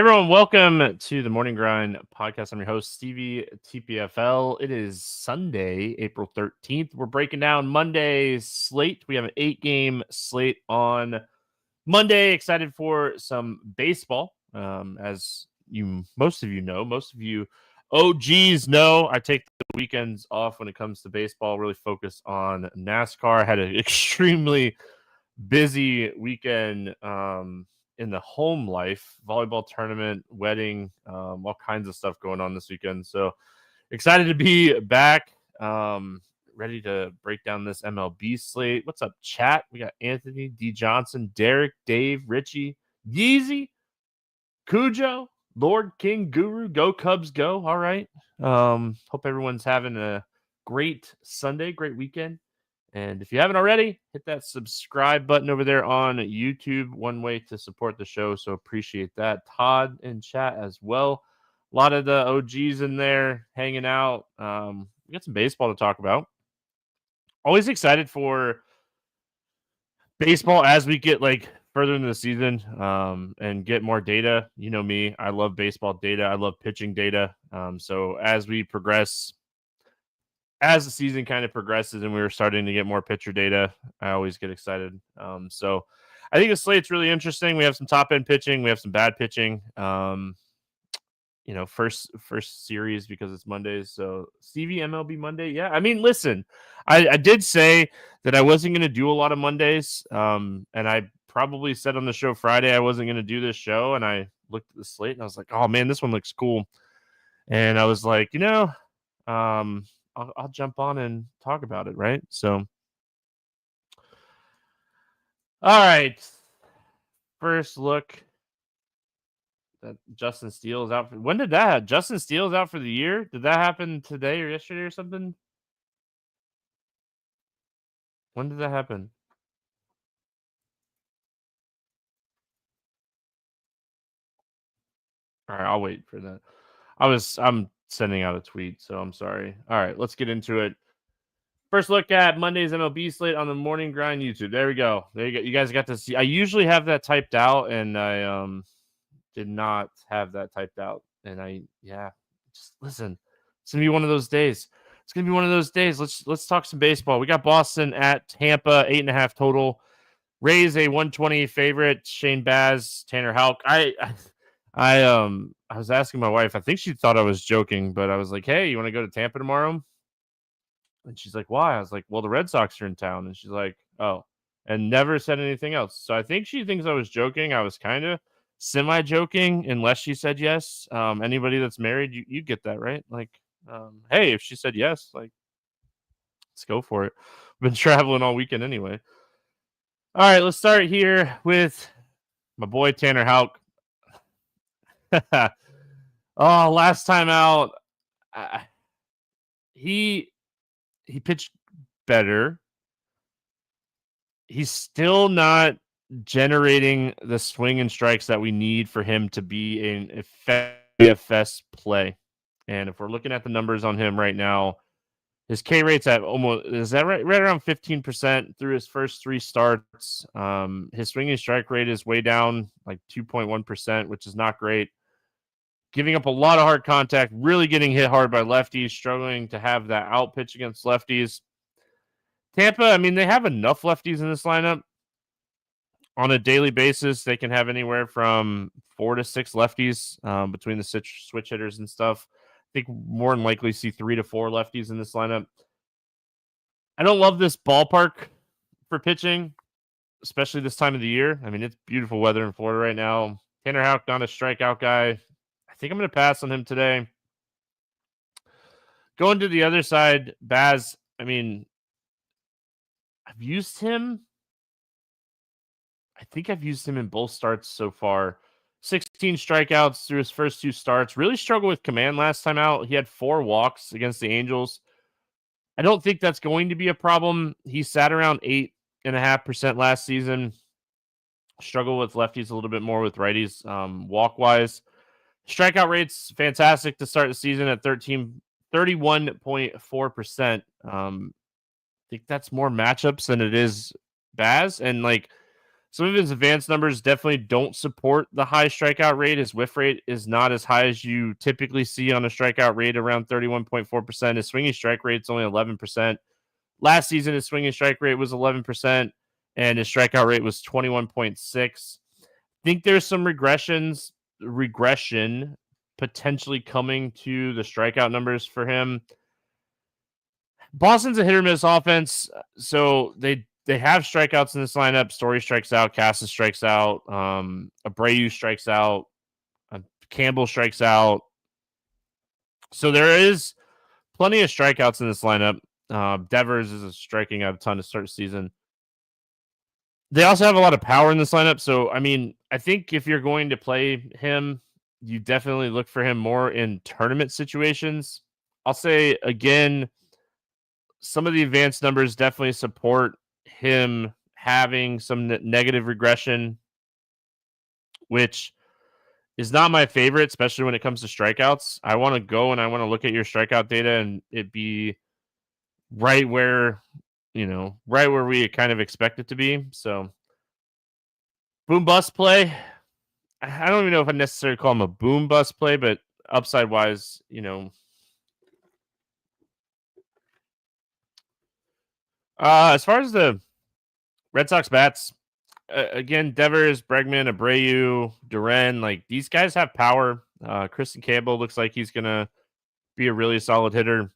Everyone, welcome to the Morning Grind podcast. I'm your host, Stevietpfl. It is Sunday, April 13th. We're breaking down Monday's slate. We have an 8-game slate on Monday. Excited for some baseball. As most of you OGs know, I take the weekends off when it comes to baseball, really focus on NASCAR. I had an extremely busy weekend in the home life, volleyball tournament, wedding, all kinds of stuff going on this weekend. So excited to be back. Ready to break down this MLB slate. What's up, chat? We got Anthony, D. Johnson, Derek, Dave, Richie, Yeezy, Cujo, Lord, King, Guru. Go Cubs, go. All right. Hope everyone's having a great Sunday, great weekend. And if you haven't already, hit that subscribe button over there on YouTube. One way to support the show, so appreciate that. Todd in chat as well. A lot of the OGs in there hanging out. We got some baseball to talk about. Always excited for baseball as we get further into the season and get more data. You know me, I love baseball data. I love pitching data. So as we progress, as the season kind of progresses and we were starting to get more pitcher data, I always get excited. So I think the slate's really interesting. We have some top end pitching. We have some bad pitching. First series because it's Mondays. So Stevie MLB Monday. Yeah. I mean, listen, I did say that I wasn't going to do a lot of Mondays. And I probably said on the show Friday, I wasn't going to do this show. And I looked at the slate and I was like, oh man, this one looks cool. And I was like, I'll jump on and talk about it, right? So, all right. First look that Justin Steele is out. When did that happen? Justin Steele is out for the year? Did that happen today or yesterday or something? When did that happen? All right, I'll wait for that. I'm sending out a tweet, so I'm sorry. All right, let's get into it. First look at Monday's MLB slate on the Morning Grind YouTube. There we go. There you go. You guys got to see. I usually have that typed out, and I did not have that typed out. And just listen. It's gonna be one of those days. It's gonna be one of those days. Let's talk some baseball. We got Boston at Tampa, 8.5 total. Rays a 120 favorite. Shane Baz, Tanner Houck. I was asking my wife. I think she thought I was joking, but I was like, "Hey, you want to go to Tampa tomorrow?" And she's like, "Why?" I was like, "Well, the Red Sox are in town." And she's like, "Oh," and never said anything else. So I think she thinks I was joking. I was kind of semi-joking, unless she said yes. Anybody that's married, you get that, right? Hey, if she said yes, let's go for it. Been traveling all weekend anyway. All right, let's start here with my boy Tanner Houck. Oh, last time out, he pitched better. He's still not generating the swing and strikes that we need for him to be an effective DFS play. And if we're looking at the numbers on him right now, his K rate's at almost, is that right? Right around 15% through his first 3 starts. His swinging strike rate is way down, like 2.1%, which is not great. Giving up a lot of hard contact, really getting hit hard by lefties, struggling to have that out pitch against lefties. Tampa, I mean, they have enough lefties in this lineup. On a daily basis, they can have anywhere from 4 to 6 lefties between the switch hitters and stuff. I think more than likely see 3 to 4 lefties in this lineup. I don't love this ballpark for pitching, especially this time of the year. I mean, it's beautiful weather in Florida right now. Tanner Houck, not a strikeout guy. I think I'm going to pass on him today. Going to the other side, Baz, I mean, I've used him. I think I've used him in both starts so far. 16 strikeouts through his first 2 starts. Really struggled with command last time out. He had 4 walks against the Angels. I don't think that's going to be a problem. He sat around 8.5% last season. Struggled with lefties a little bit more with righties walk-wise. Strikeout rate's fantastic to start the season at 31.4%. I think that's more matchups than it is Baz. And Some of his advanced numbers definitely don't support the high strikeout rate. His whiff rate is not as high as you typically see on a strikeout rate, around 31.4%. His swinging strike rate is only 11%. Last season, his swinging strike rate was 11%, and his strikeout rate was 21.6. Think there's some regression potentially coming to the strikeout numbers for him. Boston's a hit or miss offense, so they have strikeouts in this lineup. Story strikes out, Cassis strikes out, Abreu strikes out, Campbell strikes out. So there is plenty of strikeouts in this lineup. Devers is striking out a ton to start the season. They also have a lot of power in this lineup. So, I mean, I think if you're going to play him, you definitely look for him more in tournament situations. I'll say, again, some of the advanced numbers definitely support him having some negative regression, which is not my favorite, especially when it comes to strikeouts. I want to go and I want to look at your strikeout data and it be right where we kind of expect it to be. So boom bust play. I don't even know if I necessarily call him a boom bust play, but upside wise, as far as the Red Sox bats, again, Devers, Bregman, Abreu, Duran, like these guys have power. Kristen Campbell looks like he's going to be a really solid hitter.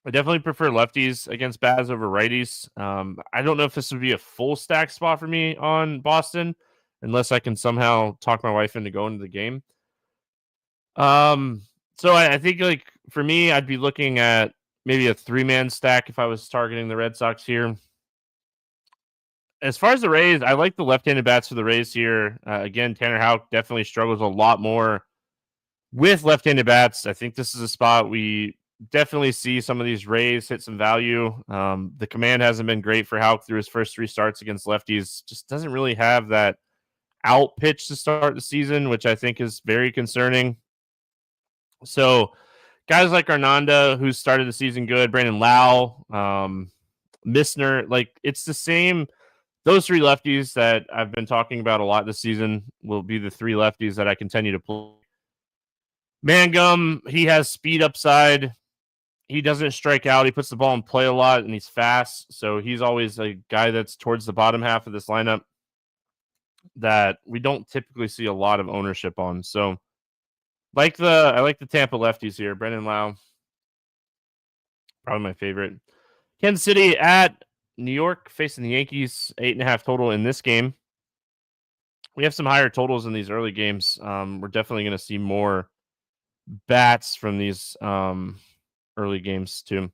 I definitely prefer lefties against bats over righties. I don't know if this would be a full stack spot for me on Boston, unless I can somehow talk my wife into going to the game. So I think like for me, I'd be looking at maybe a 3-man stack if I was targeting the Red Sox here. As far as the Rays, I like the left-handed bats for the Rays here. Again, Tanner Houck definitely struggles a lot more with left-handed bats. I think this is a spot we definitely see some of these Rays hit some value. The command hasn't been great for Houck through his first 3 starts against lefties. Just doesn't really have that out pitch to start the season, which I think is very concerning. So guys like Arnanda, who started the season good, Brandon Lau, Missner, like it's the same. Those 3 lefties that I've been talking about a lot this season will be the 3 lefties that I continue to play. Mangum, he has speed upside. He doesn't strike out. He puts the ball in play a lot, and he's fast. So he's always a guy that's towards the bottom half of this lineup that we don't typically see a lot of ownership on. So I like the Tampa lefties here. Brendan Lau, probably my favorite. Kansas City at New York facing the Yankees, 8.5 total in this game. We have some higher totals in these early games. We're definitely going to see more bats from these early games too.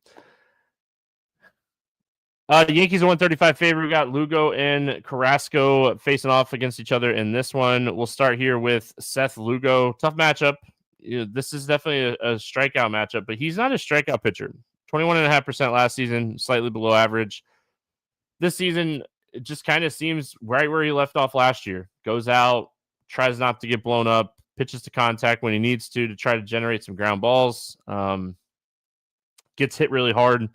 The Yankees are 135 favorite. We got Lugo and Carrasco facing off against each other in this one. We'll start here with Seth Lugo. Tough matchup. This is definitely a strikeout matchup, but he's not a strikeout pitcher. 21.5% last season, slightly below average. This season, it just kind of seems right where he left off last year. Goes out, tries not to get blown up, pitches to contact when he needs to try to generate some ground balls. Gets hit really hard.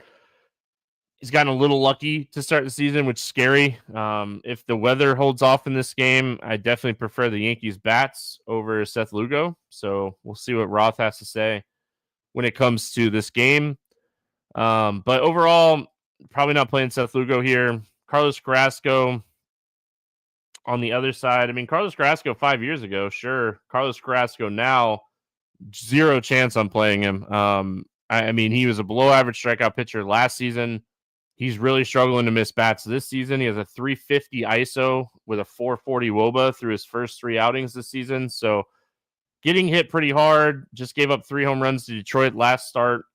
He's gotten a little lucky to start the season, which is scary. If the weather holds off in this game, I definitely prefer the Yankees bats over Seth Lugo. So we'll see what Roth has to say when it comes to this game. But overall, probably not playing Seth Lugo here. Carlos Carrasco on the other side. I mean, Carlos Carrasco 5 years ago, sure. Carlos Carrasco now, 0 chance on playing him. I mean, he was a below average strikeout pitcher last season. He's really struggling to miss bats this season. He has a 350 ISO with a 440 WOBA through his first 3 outings this season. So getting hit pretty hard. Just gave up 3 home runs to Detroit last start.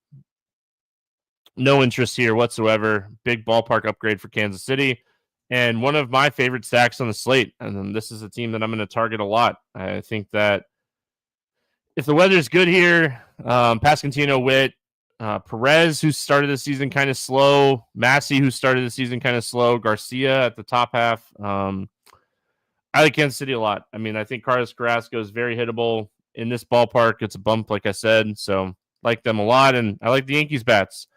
No interest here whatsoever. Big ballpark upgrade for Kansas City. And one of my favorite stacks on the slate. And this is a team that I'm going to target a lot. I think that if the weather's good here, Pasquantino, Witt, Perez, who started the season kind of slow, Massey, who started the season kind of slow, Garcia at the top half. I like Kansas City a lot. I mean, I think Carlos Carrasco is very hittable in this ballpark. It's a bump, like I said, so like them a lot, and I like the Yankees bats.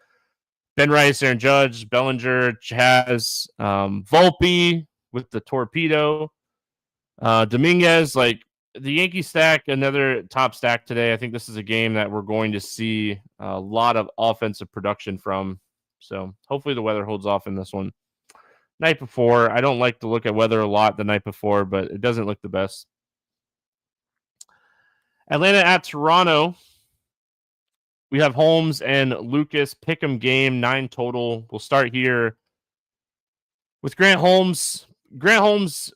Ben Rice, Aaron Judge, Bellinger, Chaz, Volpe, with the torpedo. Dominguez, like the Yankee stack, another top stack today. I think this is a game that we're going to see a lot of offensive production from. So hopefully the weather holds off in this one. Night before, I don't like to look at weather a lot the night before, but it doesn't look the best. Atlanta at Toronto. We have Holmes and Lucas. Pick'em game, 9 total. We'll start here with Grant Holmes. Grant Holmes,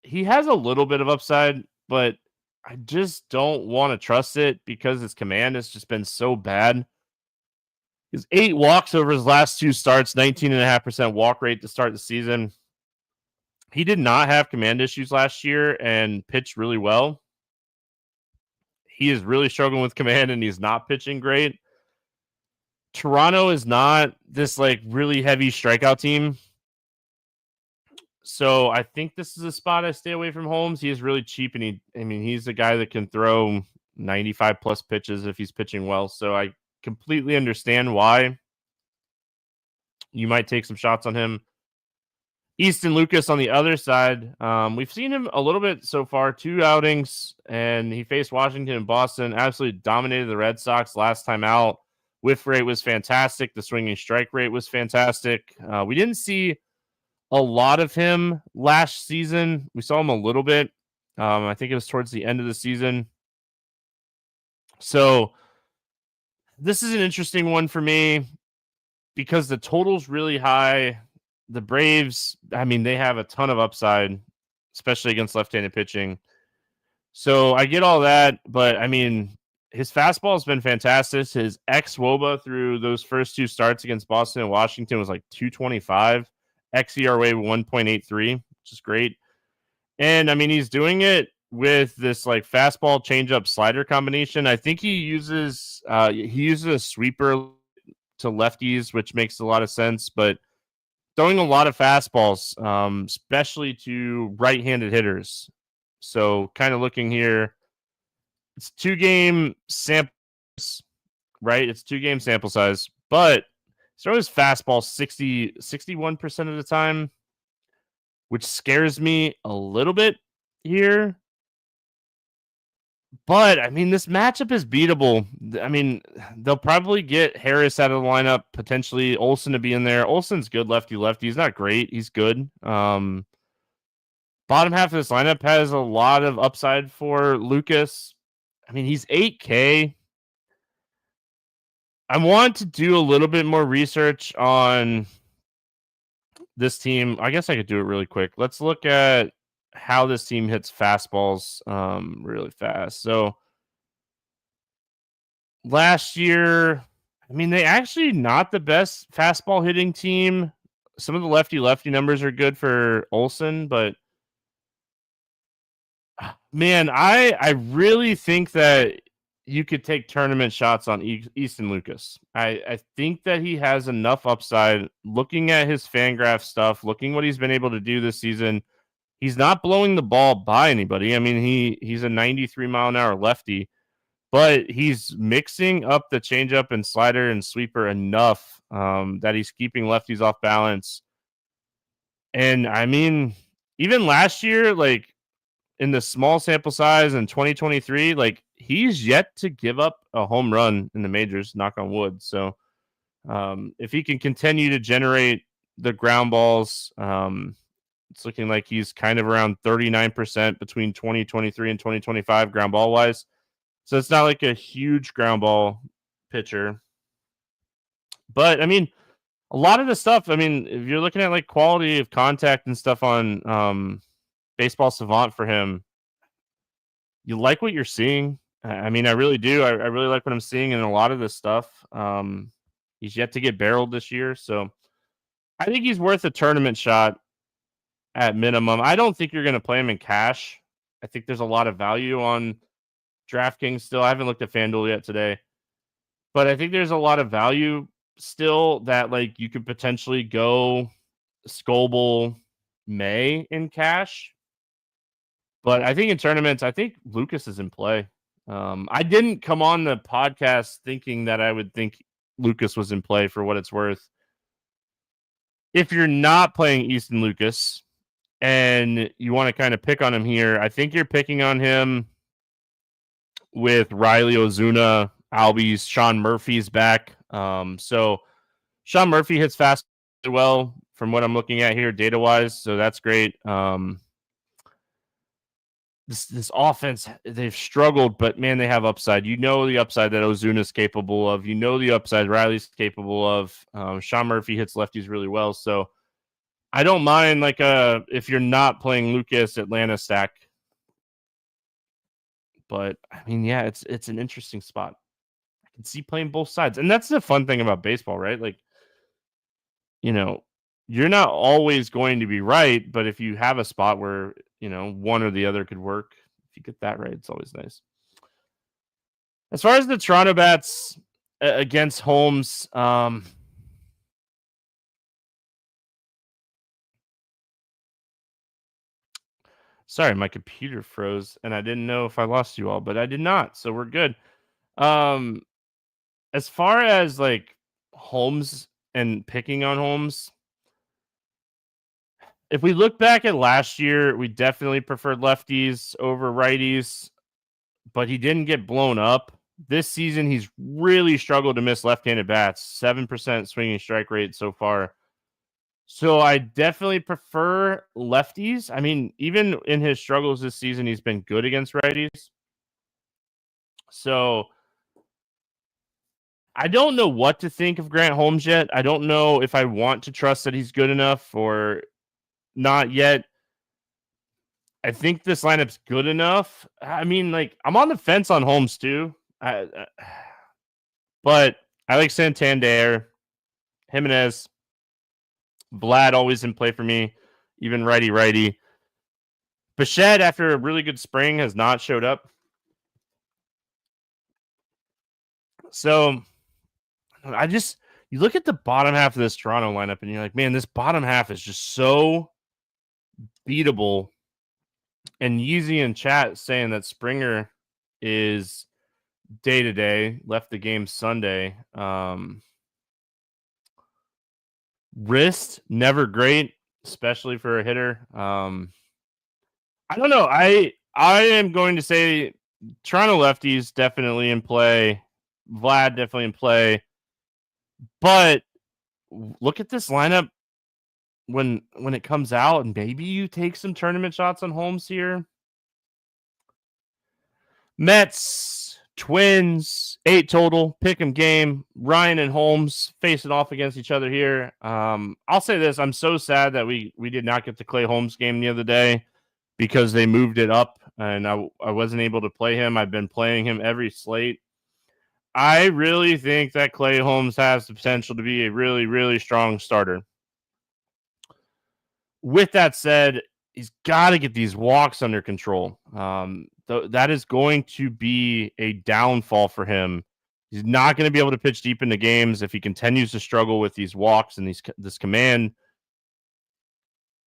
he has a little bit of upside, but I just don't want to trust it because his command has just been so bad. His 8 walks over his last 2 starts, 19.5% walk rate to start the season. He did not have command issues last year and pitched really well. He is really struggling with command and he's not pitching great. Toronto is not this like really heavy strikeout team. So I think this is a spot I stay away from Holmes. He is really cheap and he's a guy that can throw 95 plus pitches if he's pitching well. So I completely understand why you might take some shots on him. Easton Lucas on the other side. We've seen him a little bit so far, 2 outings, and he faced Washington and Boston, absolutely dominated the Red Sox last time out. Whiff rate was fantastic. The swinging strike rate was fantastic. We didn't see a lot of him last season. We saw him a little bit. I think it was towards the end of the season. So this is an interesting one for me because the total's really high. The Braves, they have a ton of upside, especially against left-handed pitching. So I get all that, but his fastball has been fantastic. His xWOBA through those first 2 starts against Boston and Washington was like 225. xERA 1.83, which is great. And he's doing it with this like fastball changeup slider combination. I think he uses a sweeper to lefties, which makes a lot of sense, but throwing a lot of fastballs, especially to right-handed hitters. So kind of looking here, it's 2-game sample, right? It's 2-game sample size, but throws fastball 61% of the time, which scares me a little bit here. But this matchup is beatable. They'll probably get Harris out of the lineup, potentially Olsen to be in there. Olsen's good lefty. He's not great. He's good. Bottom half of this lineup has a lot of upside for Lucas. He's 8K. I want to do a little bit more research on this team. I guess I could do it really quick. Let's look at how this team hits fastballs really fast. So last year, they actually not the best fastball hitting team. Some of the lefty numbers are good for Olsen, but man, I really think that you could take tournament shots on Easton Lucas. I think that he has enough upside. Looking at his Fangraph stuff, looking what he's been able to do this season, he's not blowing the ball by anybody. He's a 93-mile-an-hour lefty, but he's mixing up the changeup and slider and sweeper enough that he's keeping lefties off balance. And even last year, like in the small sample size in 2023, like he's yet to give up a home run in the majors, knock on wood. So if he can continue to generate the ground balls, it's looking like he's kind of around 39% between 2023 and 2025 ground ball wise. So it's not like a huge ground ball pitcher. But a lot of the stuff, if you're looking at like quality of contact and stuff on Baseball Savant for him, you like what you're seeing. I really do. I really like what I'm seeing in a lot of this stuff. He's yet to get barreled this year. So I think he's worth a tournament shot at minimum. I don't think you're going to play him in cash. I think there's a lot of value on DraftKings still. I haven't looked at FanDuel yet today, but I think there's a lot of value still that like you could potentially go Scoble May in cash. But I think in tournaments, I think Lucas is in play. I didn't come on the podcast thinking that I would think Lucas was in play for what it's worth. If you're not playing Easton Lucas and you want to kind of pick on him here, I think you're picking on him with Riley Ozuna, Albies, Sean Murphy's back. So Sean Murphy hits fast well from what I'm looking at here data wise. So that's great. This offense, they've struggled, but man, they have upside. You know the upside that Ozuna's capable of. You know the upside Riley's capable of. Sean Murphy hits lefties really well. So I don't mind if you're not playing Lucas Atlanta stack. But I mean, yeah, it's an interesting spot. I can see playing both sides. And that's the fun thing about baseball, right? Like, you're not always going to be right, but if you have a spot where, one or the other could work, if you get that right, it's always nice. As far as the Toronto bats against Holmes, sorry, my computer froze and I didn't know if I lost you all, but I did not. So we're good. As far as Holmes and picking on Holmes, if we look back at last year, we definitely preferred lefties over righties, but he didn't get blown up. This season, he's really struggled to miss left-handed bats, 7% swinging strike rate so far. So I definitely prefer lefties. I mean, even in his struggles this season, he's been good against righties. So I don't know what to think of Grant Holmes yet. I don't know if I want to trust that he's good enough or not yet. I think this lineup's good enough. I mean, I'm on the fence on Holmes too. But I like Santander, Jimenez, Vlad always in play for me, even righty. Bichette, after a really good spring, has not showed up. So you look at the bottom half of this Toronto lineup and you're like, man, this bottom half is just so beatable. And Yeezy in chat saying that Springer is day-to-day, left the game Sunday. Wrist, never great, especially for a hitter. I don't know. I am going to say Toronto lefties definitely in play. Vlad definitely in play. But look at this lineup when it comes out, and maybe you take some tournament shots on Holmes here. Mets, Twins, 8 total, pick 'em game. Ryan and Holmes facing off against each other here. I'll say this. I'm so sad that we did not get the Clay Holmes game the other day because they moved it up and I wasn't able to play him. I've been playing him every slate. I really think that Clay Holmes has the potential to be a really, really strong starter. With that said, he's got to get these walks under control. That is going to be a downfall for him. He's not going to be able to pitch deep into games if he continues to struggle with these walks and this command.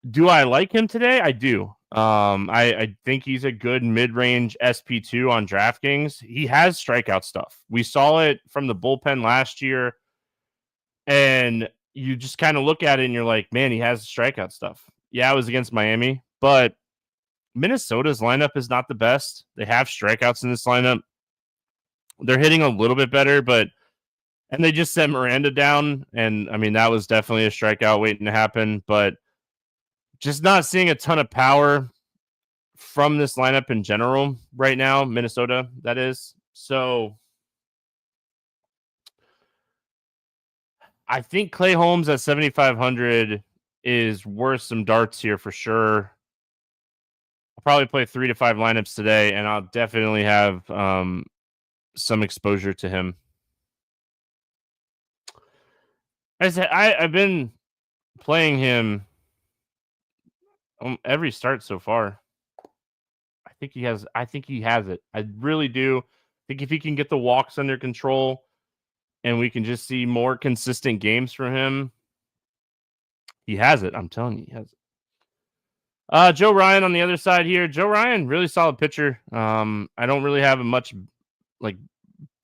Do I like him today? I do. I think he's a good mid-range SP2 on DraftKings. He has strikeout stuff. We saw it from the bullpen last year, and you just kind of look at it and you're like, man, he has strikeout stuff. Yeah, it was against Miami, but Minnesota's lineup is not the best. They have strikeouts in this lineup. They're hitting a little bit better, and they just sent Miranda down, and I mean, that was definitely a strikeout waiting to happen, but just not seeing a ton of power from this lineup in general right now, Minnesota, that is. So I think Clay Holmes at 7,500 is worth some darts here for sure. I'll probably play 3 to 5 lineups today, and I'll definitely have some exposure to him. I said I've been playing him every start so far. I think he has it. I really do. I think if he can get the walks under control and we can just see more consistent games from him, he has it. I'm telling you, he has it. Joe Ryan on the other side here. Joe Ryan, really solid pitcher. I don't really have much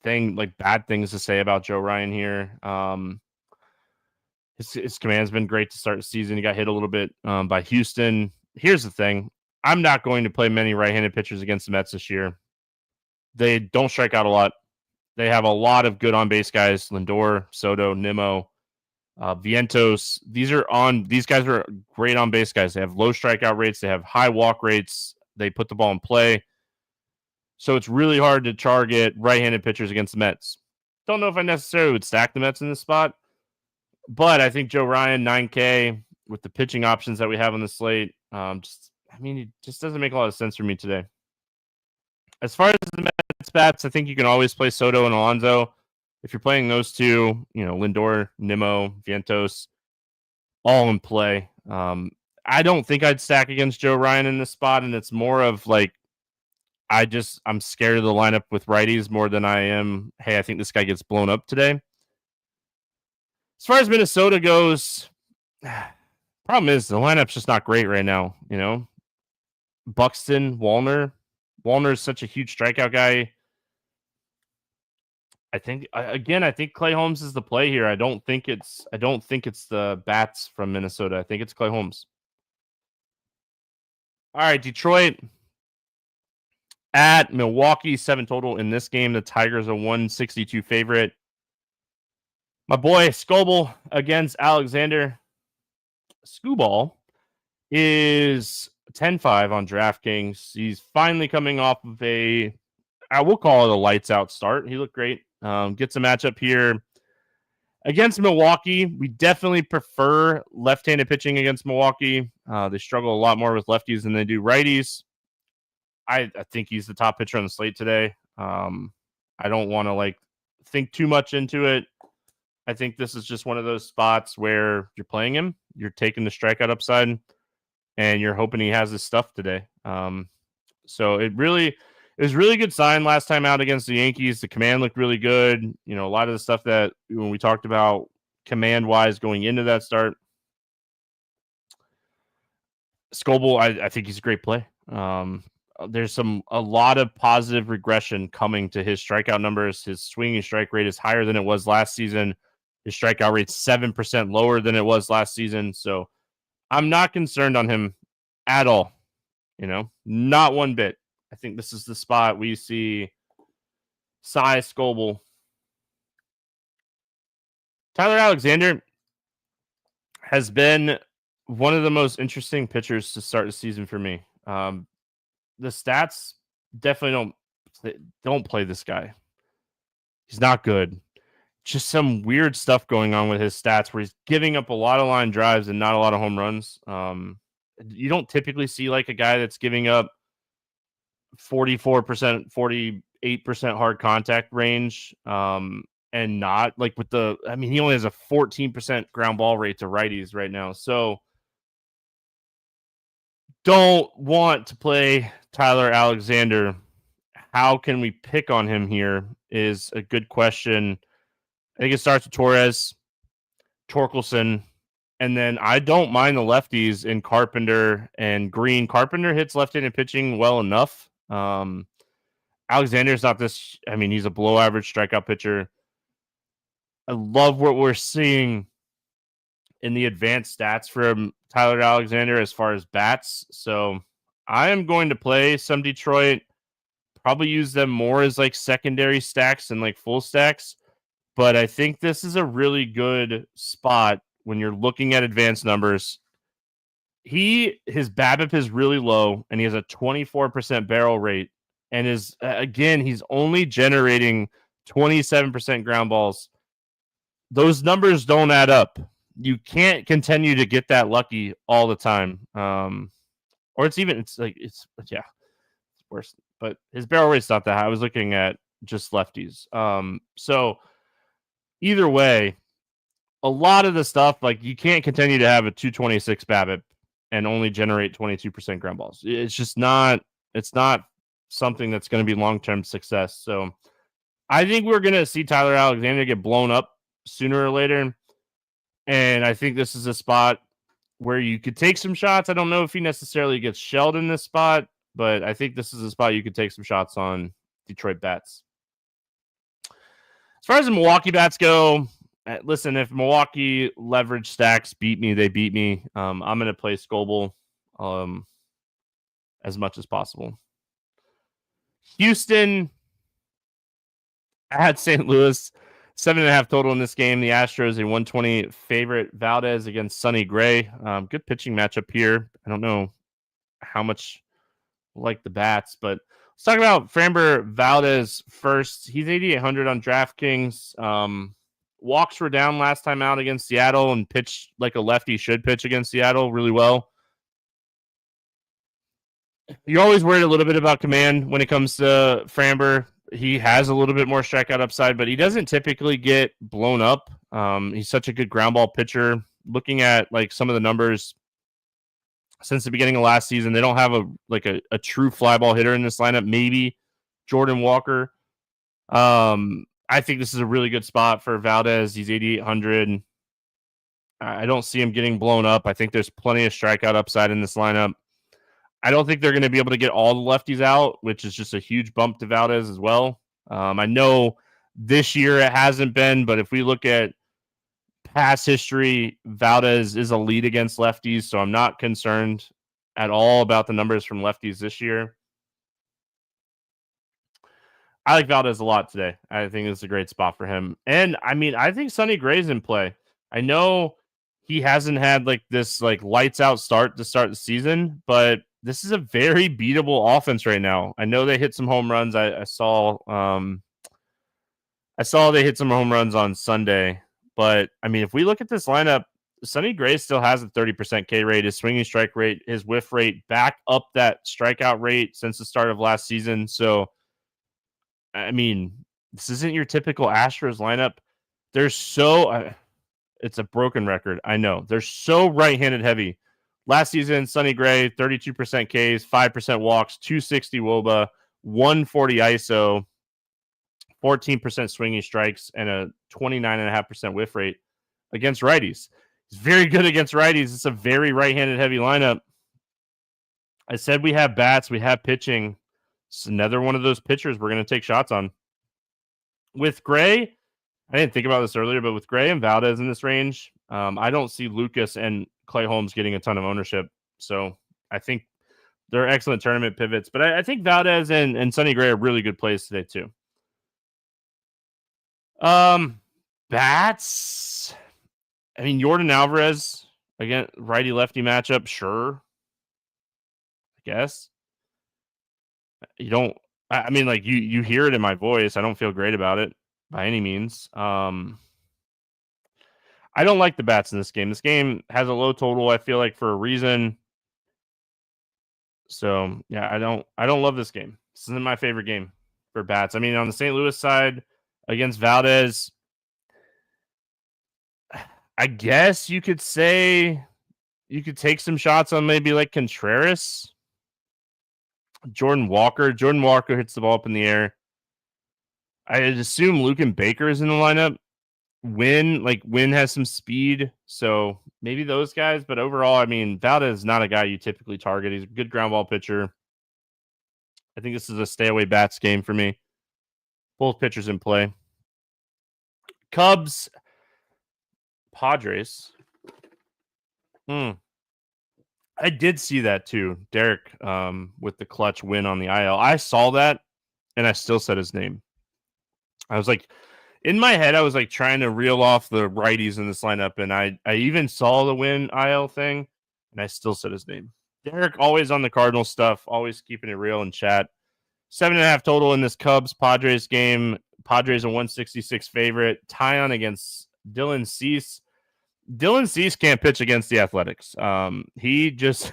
bad things to say about Joe Ryan here. His command's been great to start the season. He got hit a little bit by Houston. Here's the thing. I'm not going to play many right-handed pitchers against the Mets this year. They don't strike out a lot. They have a lot of good on-base guys. Lindor, Soto, Nimmo, Vientos. These guys are great on-base guys. They have low strikeout rates. They have high walk rates. They put the ball in play. So it's really hard to target right-handed pitchers against the Mets. Don't know if I necessarily would stack the Mets in this spot, but I think Joe Ryan, 9K, with the pitching options that we have on the slate, it just doesn't make a lot of sense for me today. As far as the Mets bats, I think you can always play Soto and Alonso. If you're playing those two, Lindor, Nimmo, Vientos, all in play. I don't think I'd stack against Joe Ryan in this spot, and it's more of like, I'm scared of the lineup with righties more than I am, hey, I think this guy gets blown up today. As far as Minnesota goes, problem is the lineup's just not great right now. Buxton, Wallner. Wallner is such a huge strikeout guy. I think Clay Holmes is the play here. I don't think it's the bats from Minnesota. I think it's Clay Holmes. All right, Detroit at Milwaukee, 7 total in this game. The Tigers are 162 favorite. My boy Scoble against Alexander. Scooball is 10-5 on DraftKings. He's finally coming off of I will call it a lights out start. He looked great. Gets a matchup here against Milwaukee. We definitely prefer left-handed pitching against Milwaukee. They struggle a lot more with lefties than they do righties. I think he's the top pitcher on the slate today. I don't want to think too much into it. I think this is just one of those spots where you're playing him, you're taking the strikeout upside, and you're hoping he has his stuff today. So it was really good sign last time out against the Yankees. The command looked really good. A lot of the stuff that when we talked about command-wise going into that start. Scoble, I think he's a great play. There's a lot of positive regression coming to his strikeout numbers. His swinging strike rate is higher than it was last season. His strikeout rate's 7% lower than it was last season. So I'm not concerned on him at all. Not one bit. I think this is the spot we see Cy Scoble. Tyler Alexander has been one of the most interesting pitchers to start the season for me. The stats definitely don't play this guy. He's not good. Just some weird stuff going on with his stats where he's giving up a lot of line drives and not a lot of home runs. You don't typically see a guy that's giving up 44%, 48% hard contact range. And not he only has a 14% ground ball rate to righties right now. So don't want to play Tyler Alexander. How can we pick on him here is a good question. I think it starts with Torres, Torkelson, and then I don't mind the lefties in Carpenter and Green. Carpenter hits left-handed pitching well enough. Alexander's not this. He's a below-average strikeout pitcher. I love what we're seeing in the advanced stats from Tyler Alexander as far as bats. So I am going to play some Detroit, probably use them more as secondary stacks and full stacks. But I think this is a really good spot when you're looking at advanced numbers. His BABIP is really low, and he has a 24% barrel rate. And he's only generating 27% ground balls. Those numbers don't add up. You can't continue to get that lucky all the time. Or it's worse. But his barrel rate's not that high. I was looking at just lefties. So either way, a lot of the stuff, you can't continue to have a 226 BABIP and only generate 22% ground balls. It's just not something that's going to be long-term success. So I think we're going to see Tyler Alexander get blown up sooner or later. And I think this is a spot where you could take some shots. I don't know if he necessarily gets shelled in this spot, but I think this is a spot you could take some shots on Detroit bats. As far as the Milwaukee bats go, listen, if Milwaukee leverage stacks beat me, they beat me. I'm going to play Scoble as much as possible. Houston, I had St. Louis, 7.5 total in this game. The Astros, a 120 favorite. Valdez against Sonny Gray. Good pitching matchup here. I don't know how much like the bats, but let's talk about Framber Valdez first. He's 8,800 on DraftKings. Walks were down last time out against Seattle and pitched like a lefty should pitch against Seattle really well. You're always worried a little bit about command when it comes to Framber. He has a little bit more strikeout upside, but he doesn't typically get blown up. He's such a good ground ball pitcher. Looking at like some of the numbers since the beginning of last season, they don't have a true fly ball hitter in this lineup. Maybe Jordan Walker. I think this is a really good spot for Valdez. He's 8,800. I don't see him getting blown up. I think there's plenty of strikeout upside in this lineup. I don't think they're going to be able to get all the lefties out, which is just a huge bump to Valdez as well. I know this year it hasn't been, but if we look at past history, Valdez is a lead against lefties, so I'm not concerned at all about the numbers from lefties this year. I like Valdez a lot today. I think it's a great spot for him. And I mean, I think Sonny Gray's in play. I know he hasn't had like this like lights out start to start the season, but this is a very beatable offense right now. I know they hit some home runs. I saw they hit some home runs on Sunday, but I mean, if we look at this lineup, Sonny Gray still has a 30% K rate. His swinging strike rate, his whiff rate back up that strikeout rate since the start of last season. So, I mean, this isn't your typical Astros lineup. It's a broken record. I know. They're so right-handed heavy. Last season, Sonny Gray, 32% Ks, 5% walks, 260 WOBA, 140 ISO, 14% swinging strikes, and a 29.5% whiff rate against righties. He's very good against righties. It's a very right-handed heavy lineup. I said we have bats, we have pitching. It's another one of those pitchers we're going to take shots on. With Gray, I didn't think about this earlier, but with Gray and Valdez in this range, I don't see Lucas and Clay Holmes getting a ton of ownership. So I think they're excellent tournament pivots. But I think Valdez and Sonny Gray are really good plays today, too. Bats. I mean, Yordan Alvarez, again, righty-lefty matchup, sure. I guess. I mean, like, you hear it in my voice. I don't feel great about it by any means. I don't like the bats in this game. This game has a low total, I feel like, for a reason. So, yeah, I don't love this game. This isn't my favorite game for bats. I mean, on the St. Louis side against Valdez, I guess you could say you could take some shots on maybe like Contreras. Jordan Walker hits the ball up in the air. I'd assume Lucan Baker is in the lineup. Wynn has some speed, so maybe those guys. But overall, I mean, Valdez is not a guy you typically target. He's a good ground ball pitcher. I think this is a stay away bats game for me. Both pitchers in play. Cubs, Padres. I did see that too. Derek with the clutch win on the IL. I saw that and I still said his name. I was like, in my head, I was like trying to reel off the righties in this lineup, and I even saw the win IL thing, and I still said his name. Derek, always on the Cardinals stuff, always keeping it real in chat. 7.5 total in this Cubs-Padres game. Padres a 166 favorite. Tyon against Dylan Cease. Dylan Cease can't pitch against the Athletics. He just,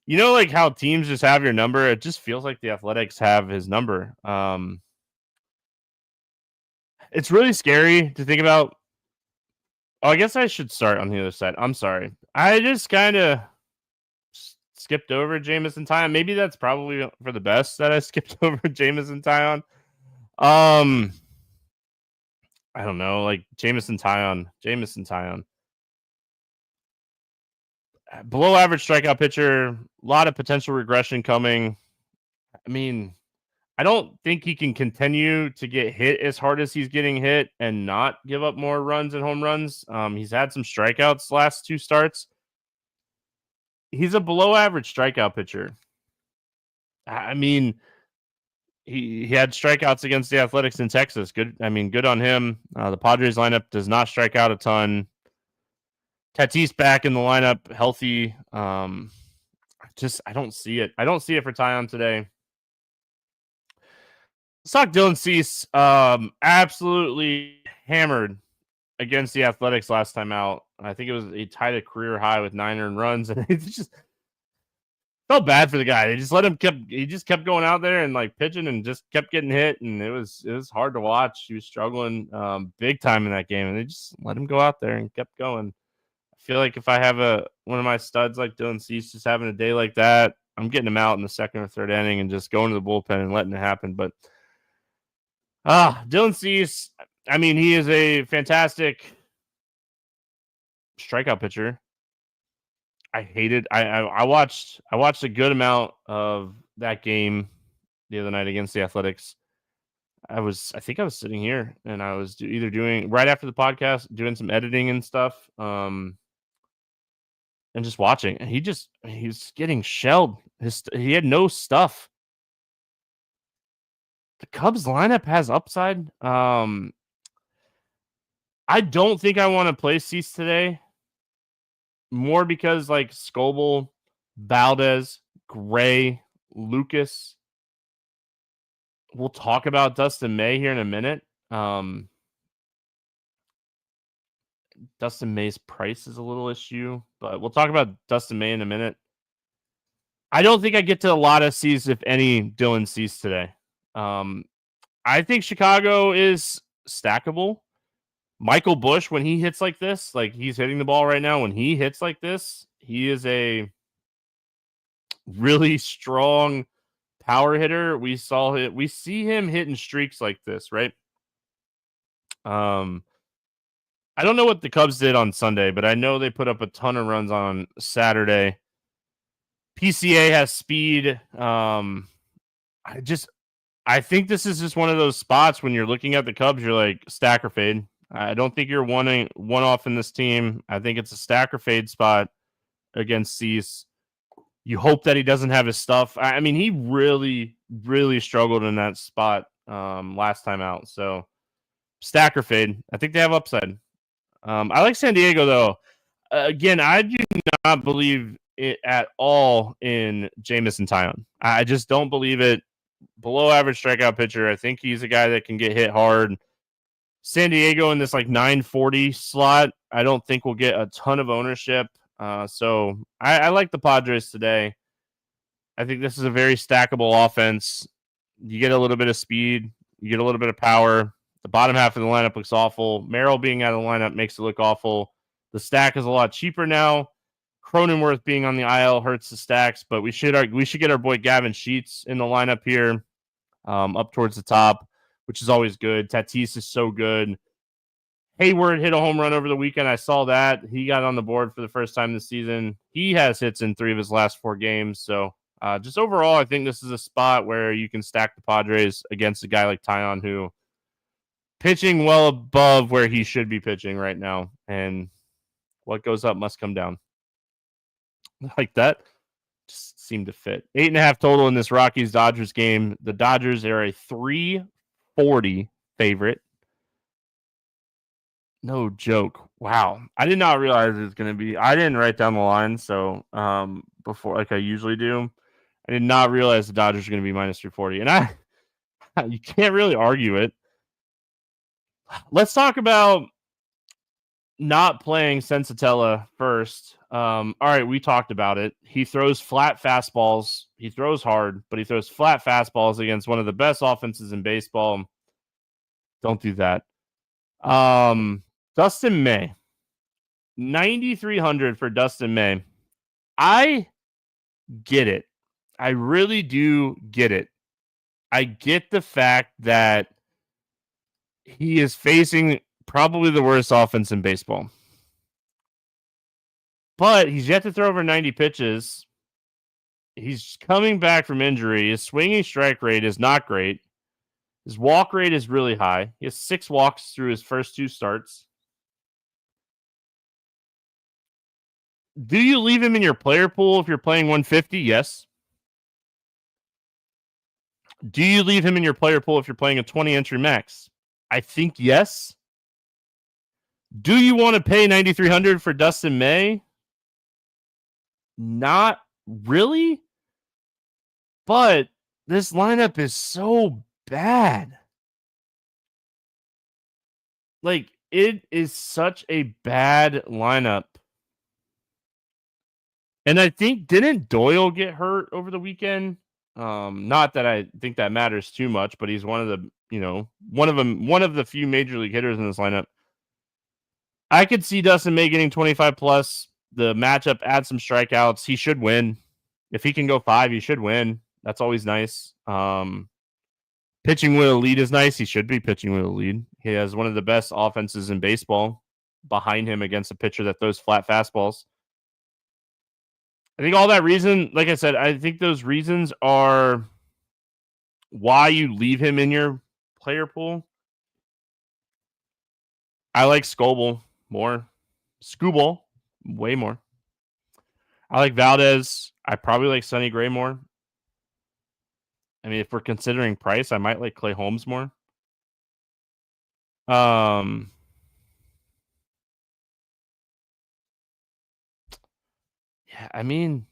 like how teams just have your number. It just feels like the Athletics have his number. It's really scary to think about. Oh, I guess I should start on the other side. I'm sorry. I just kind of skipped over Jamison Tyon. Maybe that's probably for the best that I skipped over Jamison Tyon. I don't know, like Jamison Tyon. Below average strikeout pitcher, a lot of potential regression coming. I mean, I don't think he can continue to get hit as hard as he's getting hit and not give up more runs and home runs. He's had some strikeouts last 2 starts. He's a below average strikeout pitcher. I mean, he had strikeouts against the Athletics in Texas. Good. I mean, good on him. The Padres lineup does not strike out a ton. Tatis back in the lineup, healthy. I don't see it. I don't see it for Tyon today. Let's talk Dylan Cease. Absolutely hammered against the Athletics last time out. I think he tied a career high with 9 earned runs, and it just felt bad for the guy. They just let him he just kept going out there and like pitching and just kept getting hit, and it was hard to watch. He was struggling big time in that game, and they just let him go out there and kept going. I feel like if I have one of my studs like Dylan Cease just having a day like that, I'm getting him out in the second or third inning and just going to the bullpen and letting it happen. But Dylan Cease, I mean, he is a fantastic strikeout pitcher. I hated. I watched a good amount of that game the other night against the Athletics. I think I was sitting here and I was either doing right after the podcast, doing some editing and stuff, and just watching. And he was getting shelled. He had no stuff. The Cubs lineup has upside. I don't think I want to play Cease today. More because like Scoble, Valdez, Gray, Lucas. We'll talk about Dustin May here in a minute. Dustin May's price is a little issue, but we'll talk about Dustin May in a minute. I don't think I get to a lot of Cease, if any, Dylan Cease today. I think Chicago is stackable. Michael Busch, when he hits like this, like he's hitting the ball right now, when he hits like this, he is a really strong power hitter. We see him hitting streaks like this, right? I don't know what the Cubs did on Sunday, but I know they put up a ton of runs on Saturday. PCA has speed. I think this is just one of those spots when you're looking at the Cubs, you're like stack or fade. I don't think you're one off in this team. I think it's a stack or fade spot against Cease. You hope that he doesn't have his stuff. I mean, he really, really struggled in that spot last time out. So stack or fade. I think they have upside. I like San Diego, though. Again, I do not believe it at all in Jamison Tyon. I just don't believe it. Below average strikeout pitcher. I think he's a guy that can get hit hard. San Diego in this like 940 slot, I don't think we'll get a ton of ownership. So I like the Padres today. I think this is a very stackable offense. You get a little bit of speed. You get a little bit of power. The bottom half of the lineup looks awful. Merrill being out of the lineup makes it look awful. The stack is a lot cheaper now. Cronenworth being on the IL hurts the stacks, but we should get our boy Gavin Sheets in the lineup here, up towards the top, which is always good. Tatis is so good. Hayward hit a home run over the weekend. I saw that. He got on the board for the first time this season. He has hits in 3 of his last 4 games. So just overall, I think this is a spot where you can stack the Padres against a guy like Tyon, who pitching well above where he should be pitching right now. And what goes up must come down. Like that just seemed to fit. 8.5 total in this Rockies-Dodgers game. The Dodgers are a 340 favorite. No joke. Wow. I did not realize it was going to be. I didn't write down the line, so before, like I usually do. I did not realize the Dodgers are going to be minus 340. And you can't really argue it. Let's talk about not playing Sensatella first. All right, we talked about it. He throws flat fastballs. He throws hard, but he throws flat fastballs against one of the best offenses in baseball. Don't do that. Dustin May. 9,300 for Dustin May. I get it. I really do get it. I get the fact that he is facing probably the worst offense in baseball. But he's yet to throw over 90 pitches. He's coming back from injury. His swinging strike rate is not great. His walk rate is really high. He has 6 walks through his first 2 starts. Do you leave him in your player pool if you're playing 150? Yes. Do you leave him in your player pool if you're playing a 20 entry max? I think yes. Do you want to pay 9,300 for Dustin May? Not really. But this lineup is so bad. Like, it is such a bad lineup. And I think, didn't Doyle get hurt over the weekend? Not that I think that matters too much, but he's one of the, one of the few major league hitters in this lineup. I could see Dustin May getting 25 plus. The matchup adds some strikeouts. He should win. If he can go 5, he should win. That's always nice. Pitching with a lead is nice. He should be pitching with a lead. He has one of the best offenses in baseball behind him against a pitcher that throws flat fastballs. I think all that reason, like I said, I think those reasons are why you leave him in your player pool. I like Scoble more. Scooble way more. I like Valdez. I probably like Sonny Gray more. I mean, if we're considering price, I might like Clay Holmes more. Yeah, I mean,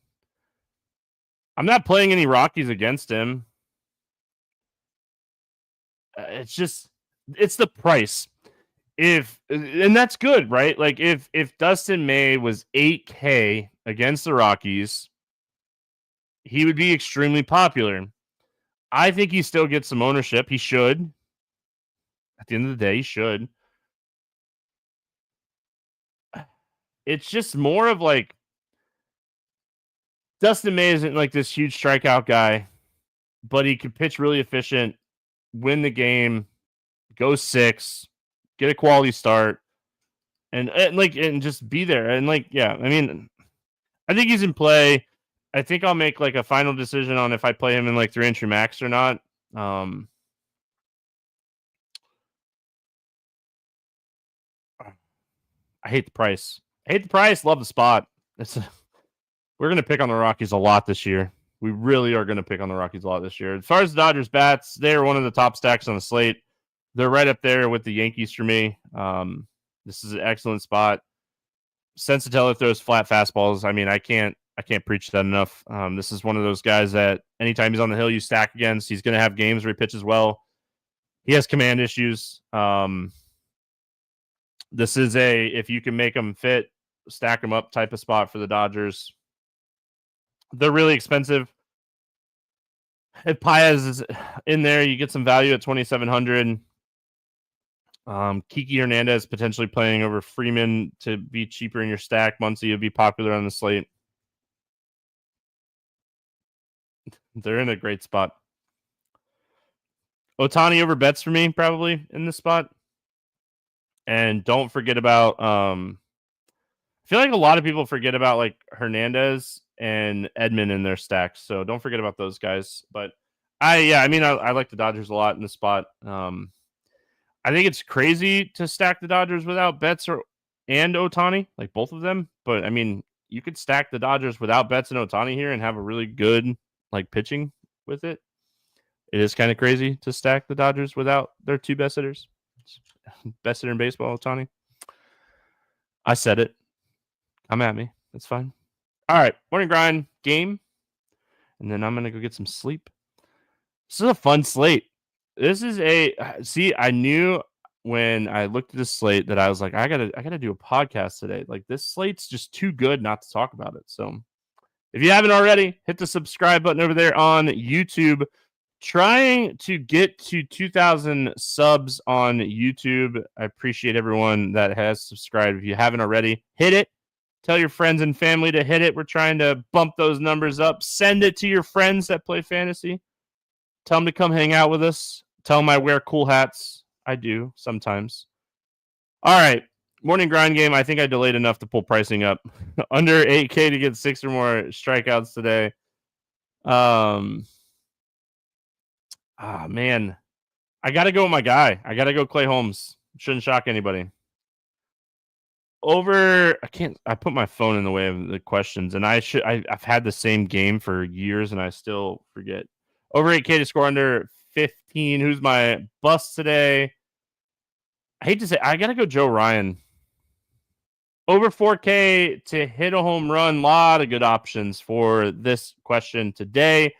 I'm not playing any Rockies against him. It's the price. And that's good, right? Like if Dustin May was 8K against the Rockies, he would be extremely popular. I think he still gets some ownership. He should. At the end of the day, he should. It's just more of like Dustin May isn't like this huge strikeout guy, but he could pitch really efficient, win the game, go 6, get a quality start, and just be there. And I mean, I think he's in play. I think I'll make like a final decision on if I play him in like 3 entry max or not. I hate the price. Love the spot. We're going to pick on the Rockies a lot this year. We really are going to pick on the Rockies a lot this year. As far as the Dodgers bats, they're one of the top stacks on the slate. They're right up there with the Yankees for me. This is an excellent spot. Sensatella throws flat fastballs. I mean, I can't preach that enough. This is one of those guys that anytime he's on the hill, you stack against. He's going to have games where he pitches well. He has command issues. This is if you can make them fit, stack them up type of spot for the Dodgers. They're really expensive. If Paez is in there, you get some value at 2,700. Kiki Hernandez potentially playing over Freeman to be cheaper in your stack. Muncy would be popular on the slate. They're in a great spot. Ohtani over Betts for me, probably in this spot. And don't forget about I feel like a lot of people forget about like Hernandez and Edman in their stacks. So don't forget about those guys. But I like the Dodgers a lot in the spot. I think it's crazy to stack the Dodgers without Betts and Ohtani, like both of them. But I mean, you could stack the Dodgers without Betts and Ohtani here and have a really good like pitching with it. It is kind of crazy to stack the Dodgers without their 2 best hitters. Best hitter in baseball, Ohtani. I said it. Come at me. That's fine. All right. Morning grind game. And then I'm going to go get some sleep. This is a fun slate. This is I knew when I looked at this slate that I was like, I gotta do a podcast today. Like this slate's just too good not to talk about it. So if you haven't already, hit the subscribe button over there on YouTube. Trying to get to 2,000 subs on YouTube. I appreciate everyone that has subscribed. If you haven't already, hit it. Tell your friends and family to hit it. We're trying to bump those numbers up. Send it to your friends that play fantasy. Tell them to come hang out with us. Tell them I wear cool hats. I do sometimes. All right. Morning grind game. I think I delayed enough to pull pricing up. Under 8K to get 6 or more strikeouts today. Man, I got to go with my guy. I got to go Clay Holmes. Shouldn't shock anybody. I put my phone in the way of the questions, and I've had the same game for years, and I still forget. Over 8K to score under 15. Who's my bust today? I hate to say, I got to go Joe Ryan. Over 4K to hit a home run. A lot of good options for this question today.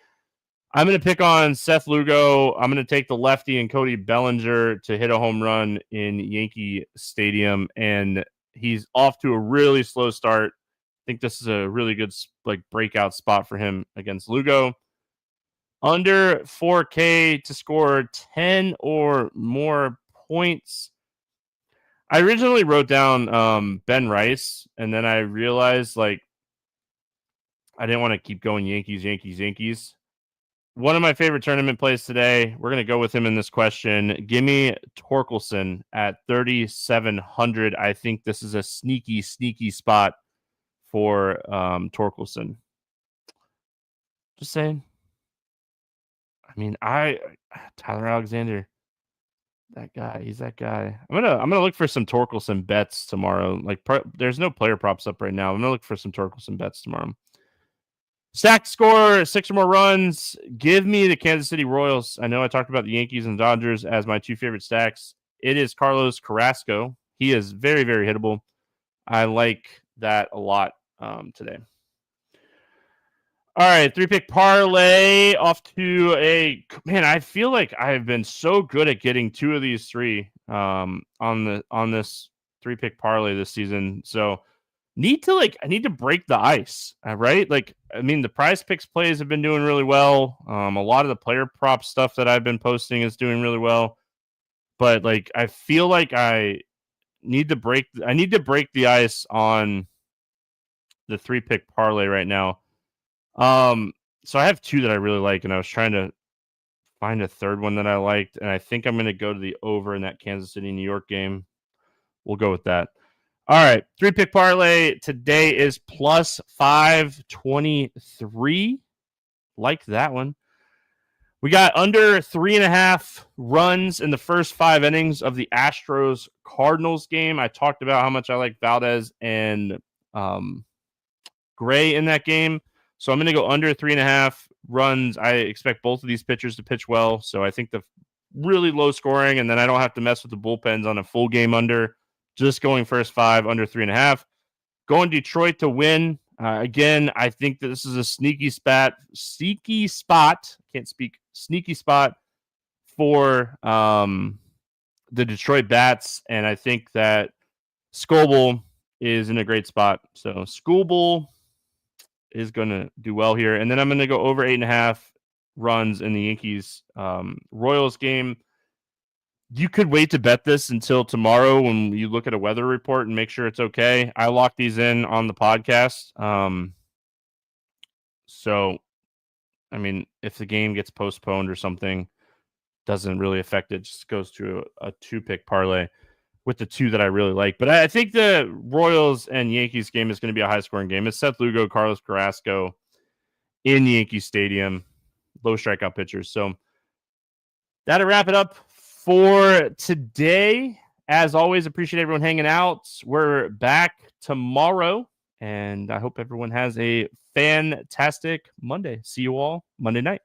I'm going to pick on Seth Lugo. I'm going to take the lefty and Cody Bellinger to hit a home run in Yankee Stadium, and he's off to a really slow start. I think this is a really good breakout spot for him against Lugo. Under 4K to score 10 or more points. I originally wrote down Ben Rice, and then I realized I didn't want to keep going Yankees. One of my favorite tournament plays today, we're going to go with him in this question. Give me Torkelson at 3,700. I think this is a sneaky spot for Torkelson. Just saying. I mean, Tyler Alexander, he's that guy. I'm gonna look for some Torkelson bets tomorrow. There's no player props up right now. I'm gonna look for some Torkelson bets tomorrow. Stacked score, 6 or more runs. Give me the Kansas City Royals. I know I talked about the Yankees and Dodgers as my two favorite stacks. It is Carlos Carrasco. He is very, very hittable. I like that a lot today. All right, 3-pick parlay off to I feel like I've been so good at getting 2 of these 3 on this 3-pick parlay this season. So I need to break the ice, right? The Prize Picks plays have been doing really well. A lot of the player prop stuff that I've been posting is doing really well. But I feel like I need to break the ice on the 3-pick parlay right now. So I have 2 that I really like, and I was trying to find a third one that I liked, and I think I'm going to go to the over in that Kansas City, New York game. We'll go with that. All right, 3-pick parlay today is plus 523. Like that one. We got under 3.5 runs in the first 5 innings of the Astros Cardinals game. I talked about how much I like Valdez and Gray in that game. So I'm going to go under 3.5 runs. I expect both of these pitchers to pitch well. So I think the really low scoring, and then I don't have to mess with the bullpens on a full game under. Just going first 5 under 3.5. Going Detroit to win. Again, I think that this is a sneaky spot. Can't speak. Sneaky spot for the Detroit Bats. And I think that Scoble is in a great spot. So Scoble is going to do well here. And then I'm going to go over 8.5 runs in the Yankees Royals game. You could wait to bet this until tomorrow when you look at a weather report and make sure it's okay. I lock these in on the podcast. So, if the game gets postponed or something, doesn't really affect it. Just goes to a 2-pick parlay with the 2 that I really like. But I think the Royals and Yankees game is going to be a high-scoring game. It's Seth Lugo, Carlos Carrasco in Yankee Stadium. Low strikeout pitchers. So that'll wrap it up for today. As always, appreciate everyone hanging out. We're back tomorrow, and I hope everyone has a fantastic Monday. See you all Monday night.